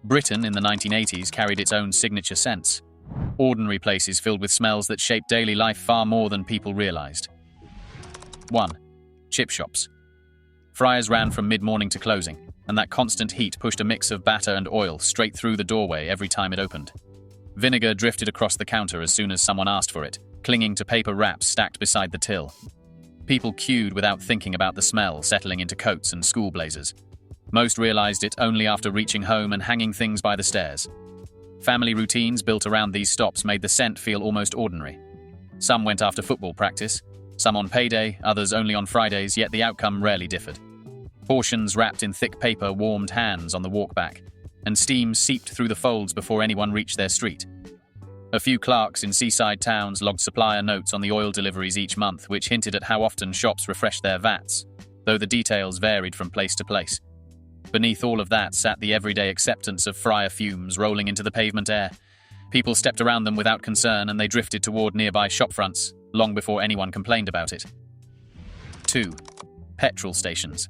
Britain in the 1980s carried its own signature scents. Ordinary places filled with smells that shaped daily life far more than people realized. 1. Chip shops. Fryers ran from mid-morning to closing, and that constant heat pushed a mix of batter and oil straight through the doorway every time it opened. Vinegar drifted across the counter as soon as someone asked for it, clinging to paper wraps stacked beside the till. People queued without thinking about the smell settling into coats and school blazers. Most realized it only after reaching home and hanging things by the stairs. Family routines built around these stops made the scent feel almost ordinary. Some went after football practice, some on payday, others only on Fridays, yet the outcome rarely differed. Portions wrapped in thick paper warmed hands on the walk back, and steam seeped through the folds before anyone reached their street. A few clerks in seaside towns logged supplier notes on the oil deliveries each month, which hinted at how often shops refreshed their vats, though the details varied from place to place. Beneath all of that sat the everyday acceptance of fryer fumes rolling into the pavement air. People stepped around them without concern, and they drifted toward nearby shopfronts long before anyone complained about it. 2. Petrol stations.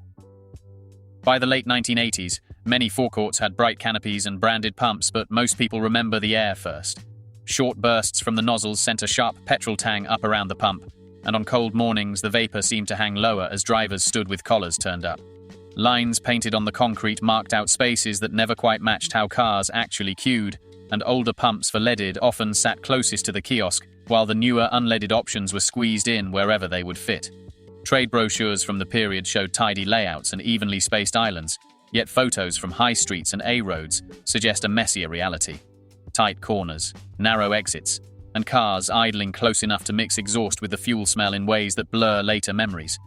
By the late 1980s, many forecourts had bright canopies and branded pumps, but most people remember the air first. Short bursts from the nozzles sent a sharp petrol tang up around the pump, and on cold mornings the vapor seemed to hang lower as drivers stood with collars turned up. Lines painted on the concrete marked out spaces that never quite matched how cars actually queued, and older pumps for leaded often sat closest to the kiosk, while the newer unleaded options were squeezed in wherever they would fit. Trade brochures from the period showed tidy layouts and evenly spaced islands, yet photos from high streets and A roads suggest a messier reality. Tight corners, narrow exits, and cars idling close enough to mix exhaust with the fuel smell in ways that blur later memories.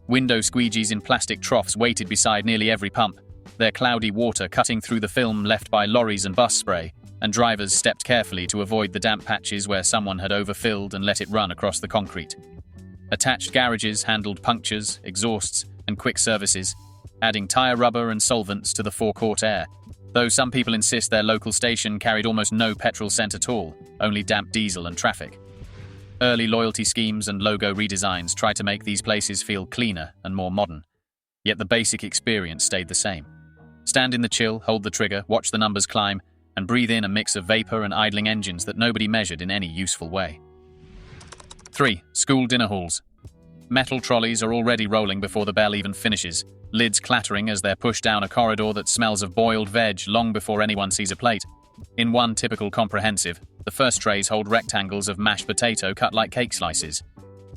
Window squeegees in plastic troughs waited beside nearly every pump, their cloudy water cutting through the film left by lorries and bus spray, and drivers stepped carefully to avoid the damp patches where someone had overfilled and let it run across the concrete. Attached garages handled punctures, exhausts, and quick services, adding tire rubber and solvents to the forecourt air, though some people insist their local station carried almost no petrol scent at all, only damp diesel and traffic. Early loyalty schemes and logo redesigns tried to make these places feel cleaner and more modern, yet the basic experience stayed the same. Stand in the chill, hold the trigger, watch the numbers climb, and breathe in a mix of vapor and idling engines that nobody measured in any useful way. 3. School dinner halls. Metal trolleys are already rolling before the bell even finishes, lids clattering as they're pushed down a corridor that smells of boiled veg long before anyone sees a plate. In one typical comprehensive, the first trays hold rectangles of mashed potato cut like cake slices.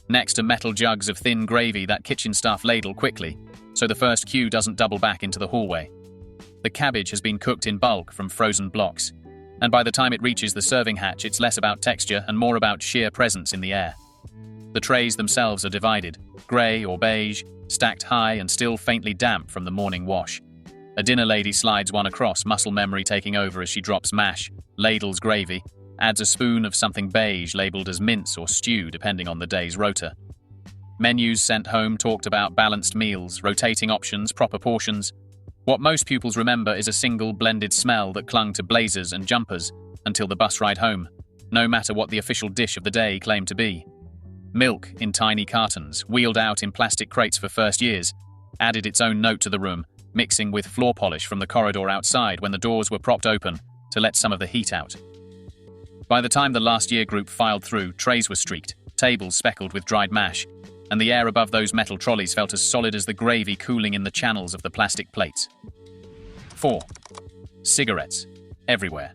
Next are metal jugs of thin gravy that kitchen staff ladle quickly, so the first queue doesn't double back into the hallway. The cabbage has been cooked in bulk from frozen blocks, and by the time it reaches the serving hatch, it's less about texture and more about sheer presence in the air. The trays themselves are divided, grey or beige, stacked high and still faintly damp from the morning wash. A dinner lady slides one across, muscle memory taking over as she drops mash, ladles gravy, adds a spoon of something beige labelled as mince or stew depending on the day's rota. Menus sent home talked about balanced meals, rotating options, proper portions. What most pupils remember is a single blended smell that clung to blazers and jumpers until the bus ride home, no matter what the official dish of the day claimed to be. Milk in tiny cartons, wheeled out in plastic crates for first years, added its own note to the room, mixing with floor polish from the corridor outside when the doors were propped open to let some of the heat out. By the time the last year group filed through, trays were streaked, tables speckled with dried mash, and the air above those metal trolleys felt as solid as the gravy cooling in the channels of the plastic plates. 4. Cigarettes. Everywhere.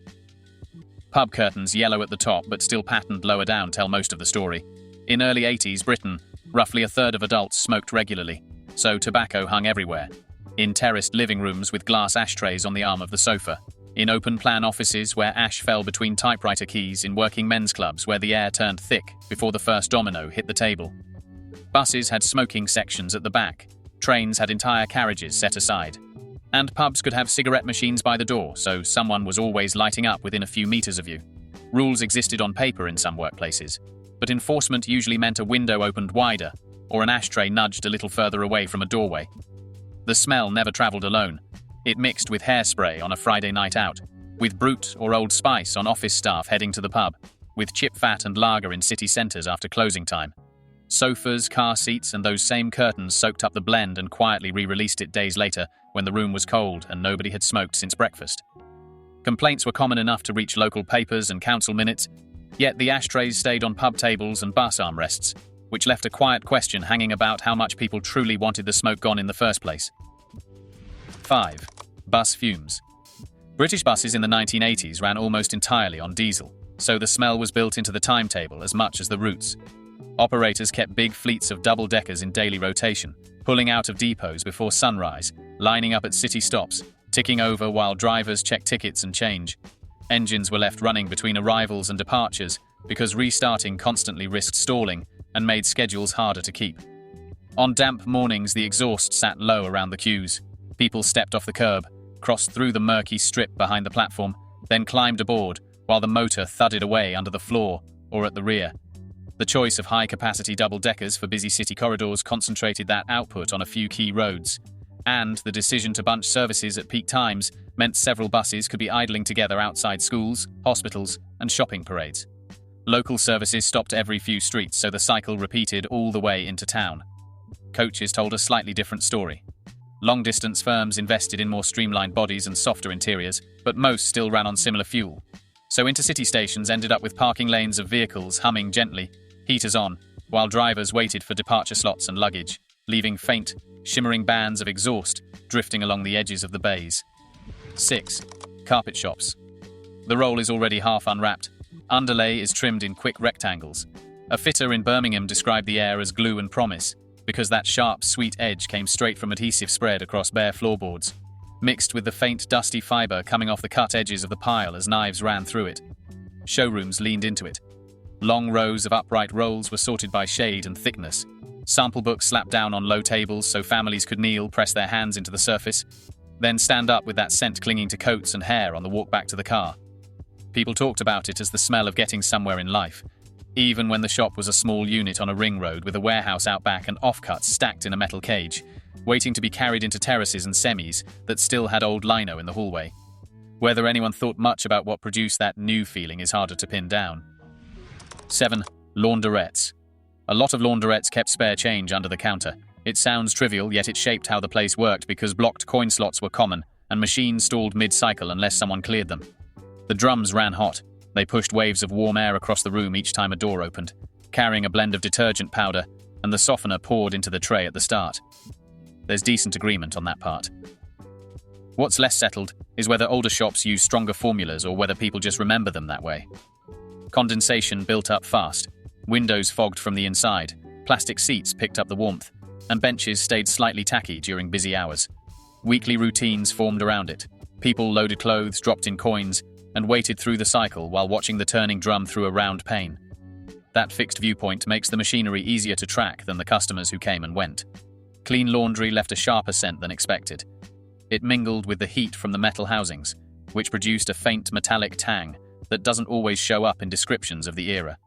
Pub curtains, yellow at the top but still patterned lower down, tell most of the story. In early 80s Britain, roughly a third of adults smoked regularly, so tobacco hung everywhere. In terraced living rooms with glass ashtrays on the arm of the sofa. In open-plan offices where ash fell between typewriter keys. In working men's clubs where the air turned thick before the first domino hit the table. Buses had smoking sections at the back. Trains had entire carriages set aside. And pubs could have cigarette machines by the door, so someone was always lighting up within a few meters of you. Rules existed on paper in some workplaces, but enforcement usually meant a window opened wider or an ashtray nudged a little further away from a doorway. The smell never traveled alone. It mixed with hairspray on a Friday night out, with Brute or Old Spice on office staff heading to the pub, with chip fat and lager in city centres after closing time. Sofas, car seats, and those same curtains soaked up the blend and quietly re-released it days later when the room was cold and nobody had smoked since breakfast. Complaints were common enough to reach local papers and council minutes, yet the ashtrays stayed on pub tables and bus armrests, which left a quiet question hanging about how much people truly wanted the smoke gone in the first place. 5. Bus fumes. British buses in the 1980s ran almost entirely on diesel, so the smell was built into the timetable as much as the routes. Operators kept big fleets of double-deckers in daily rotation, pulling out of depots before sunrise, lining up at city stops, ticking over while drivers checked tickets and change. Engines were left running between arrivals and departures because restarting constantly risked stalling and made schedules harder to keep. On damp mornings, the exhaust sat low around the queues. People stepped off the curb, crossed through the murky strip behind the platform, then climbed aboard while the motor thudded away under the floor or at the rear. The choice of high-capacity double-deckers for busy city corridors concentrated that output on a few key roads, and the decision to bunch services at peak times meant several buses could be idling together outside schools, hospitals, and shopping parades. Local services stopped every few streets, so the cycle repeated all the way into town. Coaches told a slightly different story. Long-distance firms invested in more streamlined bodies and softer interiors, but most still ran on similar fuel. So intercity stations ended up with parking lanes of vehicles humming gently, heaters on, while drivers waited for departure slots and luggage, leaving faint, shimmering bands of exhaust drifting along the edges of the bays. 6. Carpet shops. The roll is already half unwrapped. Underlay is trimmed in quick rectangles. A fitter in Birmingham described the air as glue and promise, because that sharp, sweet edge came straight from adhesive spread across bare floorboards, mixed with the faint, dusty fibre coming off the cut edges of the pile as knives ran through it. Showrooms leaned into it. Long rows of upright rolls were sorted by shade and thickness. Sample books slapped down on low tables so families could kneel, press their hands into the surface, then stand up with that scent clinging to coats and hair on the walk back to the car. People talked about it as the smell of getting somewhere in life, even when the shop was a small unit on a ring road with a warehouse out back and offcuts stacked in a metal cage, waiting to be carried into terraces and semis that still had old lino in the hallway. Whether anyone thought much about what produced that new feeling is harder to pin down. 7. Launderettes. A lot of launderettes kept spare change under the counter. It sounds trivial, yet it shaped how the place worked because blocked coin slots were common and machines stalled mid-cycle unless someone cleared them. The drums ran hot. They pushed waves of warm air across the room each time a door opened, carrying a blend of detergent powder, and the softener poured into the tray at the start. There's decent agreement on that part. What's less settled is whether older shops use stronger formulas or whether people just remember them that way. Condensation built up fast, windows fogged from the inside, plastic seats picked up the warmth, and benches stayed slightly tacky during busy hours. Weekly routines formed around it. People loaded clothes, dropped in coins, and waited through the cycle while watching the turning drum through a round pane. That fixed viewpoint makes the machinery easier to track than the customers who came and went. Clean laundry left a sharper scent than expected. It mingled with the heat from the metal housings, which produced a faint metallic tang that doesn't always show up in descriptions of the era.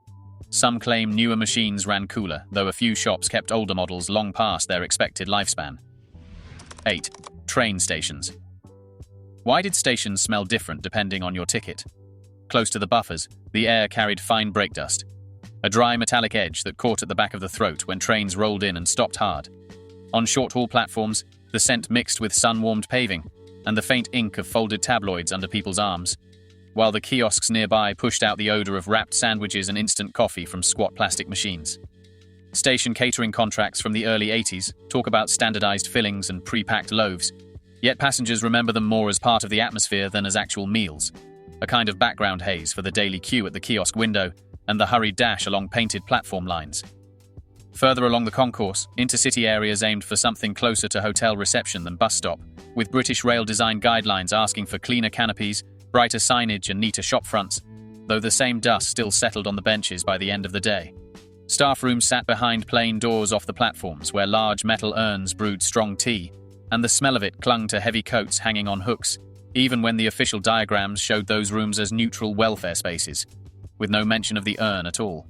Some claim newer machines ran cooler, though a few shops kept older models long past their expected lifespan. 8. Train stations. Why did stations smell different depending on your ticket? Close to the buffers, the air carried fine brake dust, a dry metallic edge that caught at the back of the throat when trains rolled in and stopped hard. On short-haul platforms, the scent mixed with sun-warmed paving and the faint ink of folded tabloids under people's arms, while the kiosks nearby pushed out the odor of wrapped sandwiches and instant coffee from squat plastic machines. Station catering contracts from the early 80s talk about standardized fillings and pre-packed loaves, yet passengers remember them more as part of the atmosphere than as actual meals, a kind of background haze for the daily queue at the kiosk window and the hurried dash along painted platform lines. Further along the concourse, intercity areas aimed for something closer to hotel reception than bus stop, with British rail design guidelines asking for cleaner canopies, brighter signage and neater shop fronts, though the same dust still settled on the benches by the end of the day. Staff rooms sat behind plain doors off the platforms where large metal urns brewed strong tea, and the smell of it clung to heavy coats hanging on hooks, even when the official diagrams showed those rooms as neutral welfare spaces, with no mention of the urn at all.